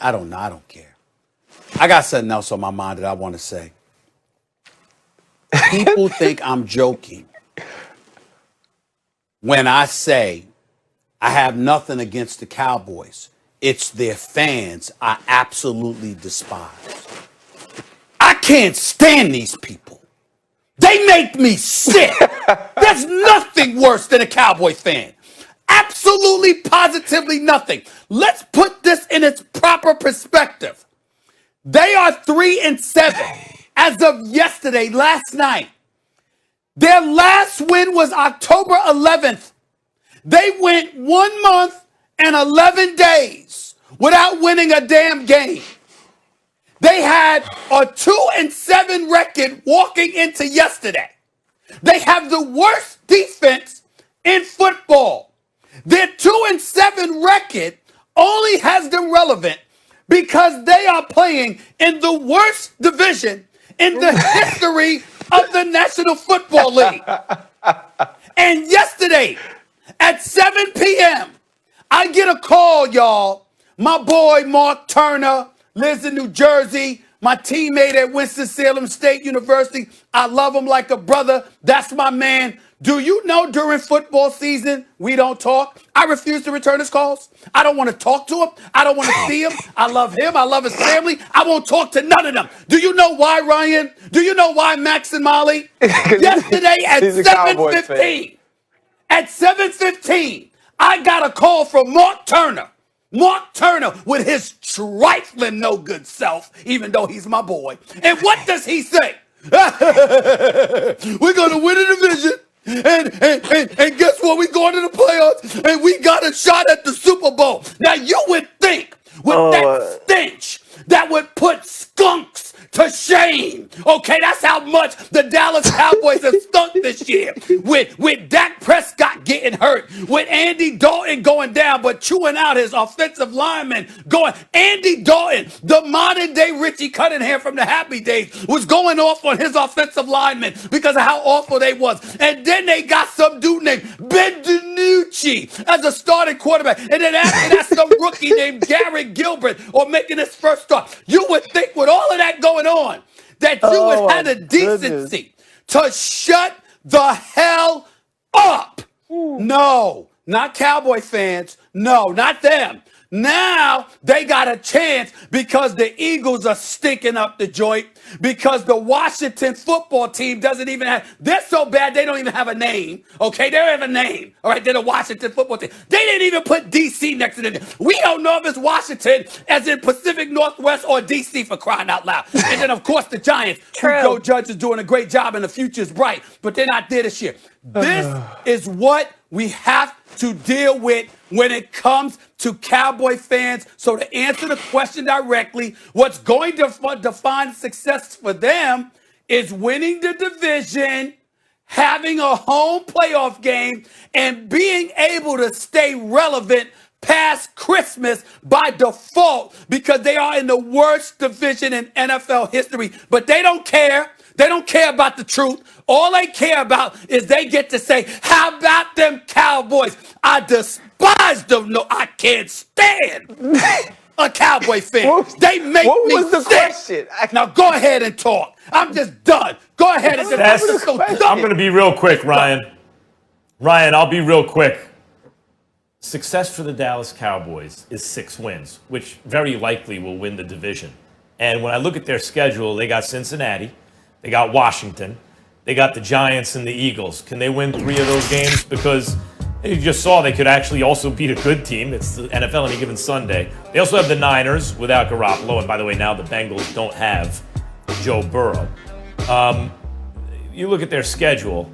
I don't know. I don't care. I got something else on my mind that I want to say. People think I'm joking when I say I have nothing against the Cowboys. It's their fans I absolutely despise. I can't stand these people. They make me sick. There's nothing worse than a Cowboy fan. Absolutely, positively nothing. Let's put this in its proper perspective. They are 3-7 as of yesterday, last night. Their last win was October 11th. They went 1 month and 11 days without winning a damn game. They had a 2-7 record walking into yesterday. They have the worst defense in football. Their 2-7 record only has them relevant because they are playing in the worst division in the history of the National Football League. And yesterday at 7 p.m., I get a call, y'all. My boy Mark Turner lives in New Jersey. My teammate at Winston-Salem State University. I love him like a brother. That's my man. Do you know during football season, we don't talk? I refuse to return his calls. I don't want to talk to him. I don't want to see him. I love him. I love his family. I won't talk to none of them. Do you know why, Ryan? Do you know why, Max and Molly? Yesterday at 7:15, at 7:15, I got a call from Mark Turner. Mark Turner with his trifling no good self, even though he's my boy. And what does he say? We're going to win a division. And guess what? We're going to the playoffs and we got a shot at the Super Bowl. Now you would think with that stench that would put skunks to shame. Okay, that's how much the Dallas Cowboys have stunk this year. With Dak Prescott getting hurt, with Andy Dalton going down, but chewing out his offensive lineman going. Andy Dalton, the modern day Richie Cunningham from the Happy Days, was going off on his offensive lineman because of how awful they was. And then they got some dude named Ben DiNucci as a starting quarterback. And then after that, some rookie named Garrett Gilbert or making his first start. You would think with all of that going on, that you would have the decency to shut the hell up. No, not Cowboy fans. No, not them. Now they got a chance because the Eagles are stinking up the joint, because the Washington football team doesn't even have, they're so bad they don't even have a name. Okay, they don't have a name. All right, they're the Washington football team. They didn't even put DC next to them. We don't know if it's Washington as in Pacific Northwest or DC, for crying out loud. And then of course the Giants. True. Joe Judge is doing a great job and the future is bright, but they're not there this year. This is what we have to deal with when it comes to Cowboy fans. So to answer the question directly, what's going to define success for them is winning the division, having a home playoff game, and being able to stay relevant past Christmas by default, because they are in the worst division in NFL history. But they don't care. They don't care about the truth. All they care about is they get to say, how about them Cowboys? I despise them. No, I can't stand a Cowboy fan. They make me What was the sick. question? Now go ahead and talk. I'm just done. Go ahead and just I'm going to be real quick, Ryan. Ryan, I'll be real quick. Success for the Dallas Cowboys is 6 wins, which very likely will win the division. And when I look at their schedule, they got Cincinnati, they got Washington, they got the Giants and the Eagles. Can they win 3 of those games? Because you just saw they could actually also beat a good team. It's the NFL any given Sunday. They also have the Niners without Garoppolo. And by the way, now the Bengals don't have Joe Burrow. You look at their schedule.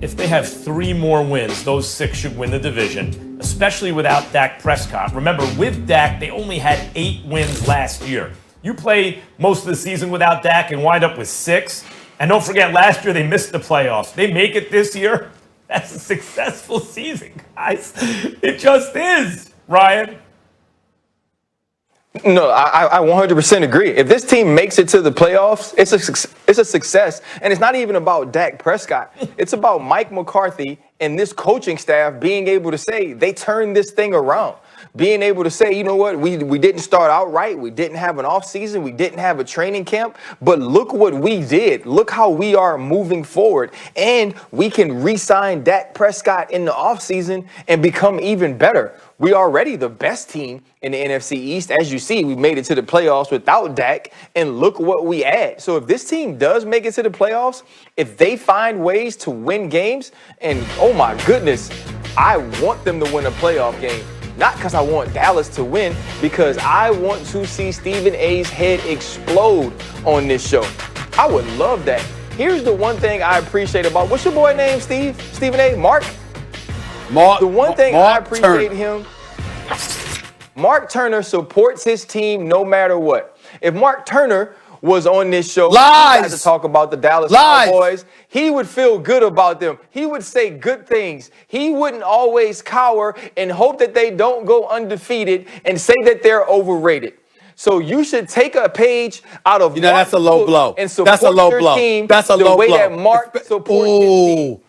If they have 3 more wins, those 6 should win the division, especially without Dak Prescott. Remember, with Dak, they only had 8 wins last year. You play most of the season without Dak and wind up with 6. And don't forget, last year they missed the playoffs. They make it this year. That's a successful season, guys. It just is, Ryan. No, I 100% agree. If this team makes it to the playoffs, it's a success. And it's not even about Dak Prescott. It's about Mike McCarthy and this coaching staff being able to say they turned this thing around. being able to say, you know what, we didn't start out right. We didn't have an offseason. We didn't have a training camp. But look what we did. Look how we are moving forward. And we can re-sign Dak Prescott in the offseason and become even better. We are already the best team in the NFC East. As you see, we made it to the playoffs without Dak, and look what we add. So if this team does make it to the playoffs, if they find ways to win games, and oh my goodness, I want them to win a playoff game. Not because I want Dallas to win, because I want to see Stephen A's head explode on this show. I would love that. Here's the one thing I appreciate about, what's your boy name, Steve? Stephen A? Mark? The one thing I appreciate him, Mark Turner supports his team no matter what. If Mark Turner was on this show, to talk about the Dallas Cowboys, he would feel good about them. He would say good things. He wouldn't always cower and hope that they don't go undefeated and say that they're overrated. So you should take a page out of that's a low blow. And support your team that's a low blow. The way that Mark supports his team.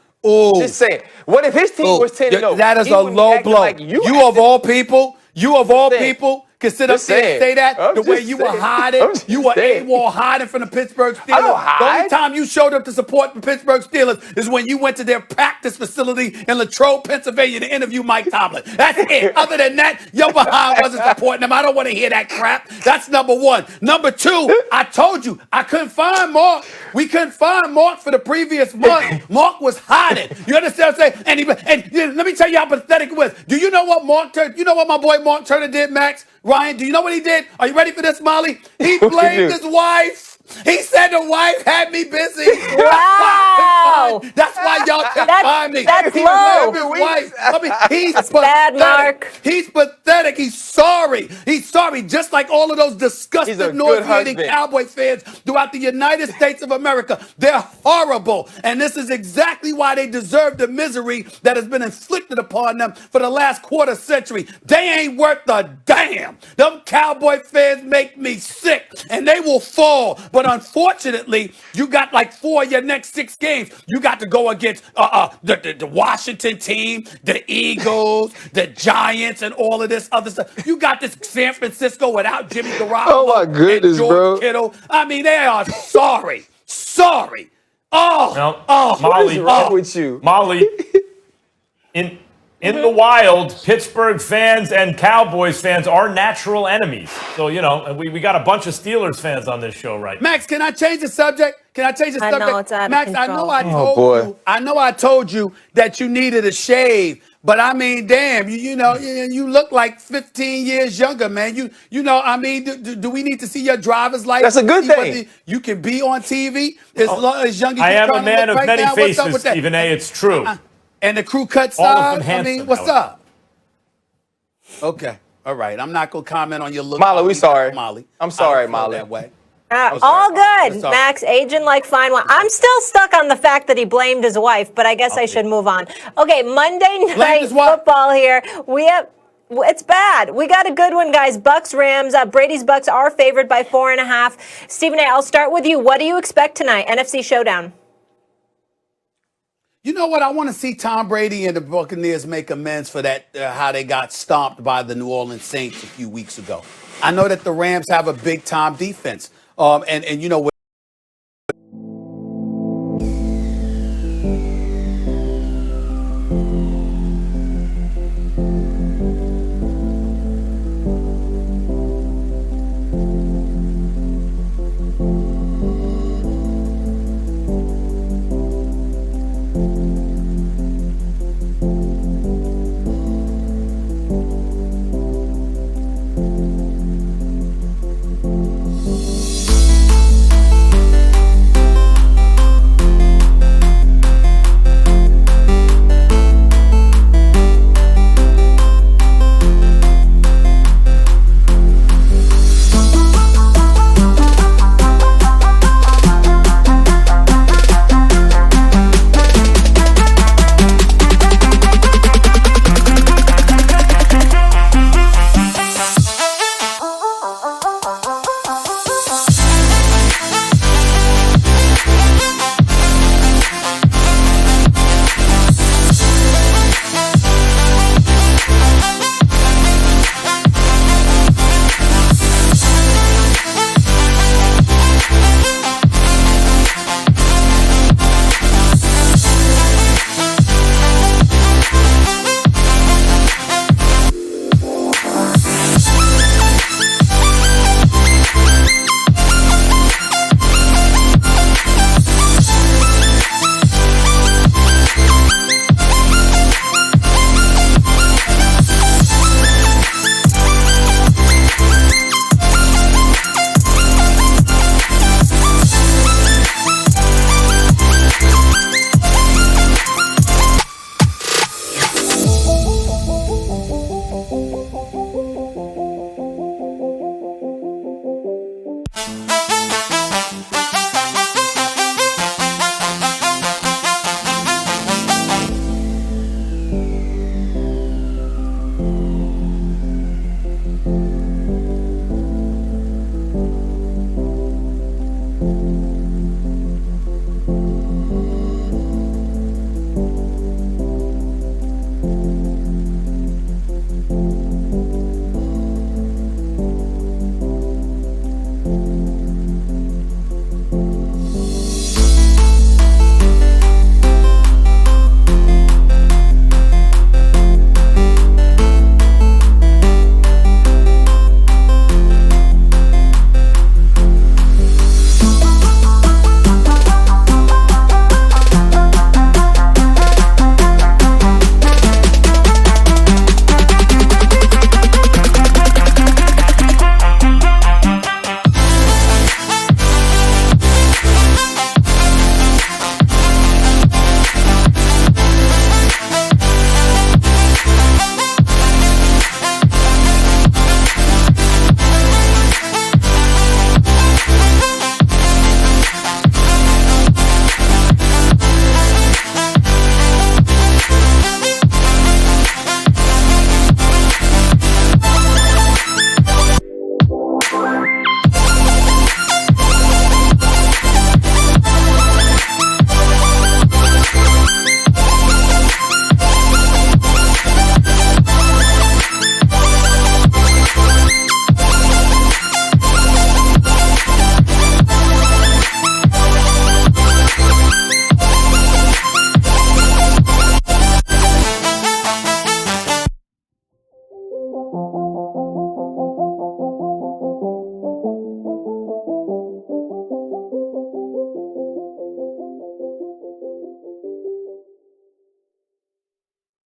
Just saying. What if his team was 10-0? That is a low blow. Like you of all people, can sit up there and say that the way you were hiding. You were AWOL hiding from the Pittsburgh Steelers. I don't hide. The only time you showed up to support the Pittsburgh Steelers is when you went to their practice facility in Latrobe, Pennsylvania to interview Mike Tomlin. That's it. Other than that, your behind wasn't supporting them. I don't want to hear that crap. That's number one. Number two, I told you, I couldn't find Mark. We couldn't find Mark for the previous month. Mark was hiding. You understand what I'm saying? And let me tell you how pathetic it was. Do you know what you know what my boy Mark Turner did, Max? Ryan, do you know what he did? Are you ready for this, Molly? He blamed his wife. He said the wife had me busy. Wow. That's why y'all can't find me. That's he low. blamed his wife. He's that's pathetic. bad, Mark. He's pathetic. He's sorry. He's sorry. Just like all of those disgusting, nauseating Cowboy fans throughout the United States of America. They're horrible. And this is exactly why they deserve the misery that has been inflicted upon them for the last quarter century. They ain't worth a damn. Them Cowboy fans make me sick, and they will fall. But unfortunately, you got like 4 of your next 6 games. You got to go against the Washington team, the Eagles, the Giants, and all of this other stuff. You got this San Francisco without Jimmy Garoppolo. Oh my goodness, and George Kittle. I mean, they are sorry. Sorry. What is wrong with you? Molly, in the wild, Pittsburgh fans and Cowboys fans are natural enemies. So, we got a bunch of Steelers fans on this show right now. Max, can I change the subject? I know it's out of Max, control. I know I told you that you needed a shave, but I mean, damn, you look like 15 years younger, man. Do we need to see your driver's license? That's a good thing. You can be on TV as young as I am a you man of right many now. faces, Stephen A. It's true. And the crew cut All of side. them handsome, what's up? Okay, all right. I'm not gonna comment on your look. Molly, we sorry. Molly, I'm sorry, Molly. That way. All good, Max, aging like fine wine. I'm still stuck on the fact that he blamed his wife, but I guess I should move on. Okay, Monday night football here. It's bad. We got a good one, guys. Bucks, Rams. Brady's Bucks are favored by 4.5. Stephen A., I'll start with you. What do you expect tonight? NFC Showdown. You know what? I want to see Tom Brady and the Buccaneers make amends for that, how they got stomped by the New Orleans Saints a few weeks ago. I know that the Rams have a big-time defense. And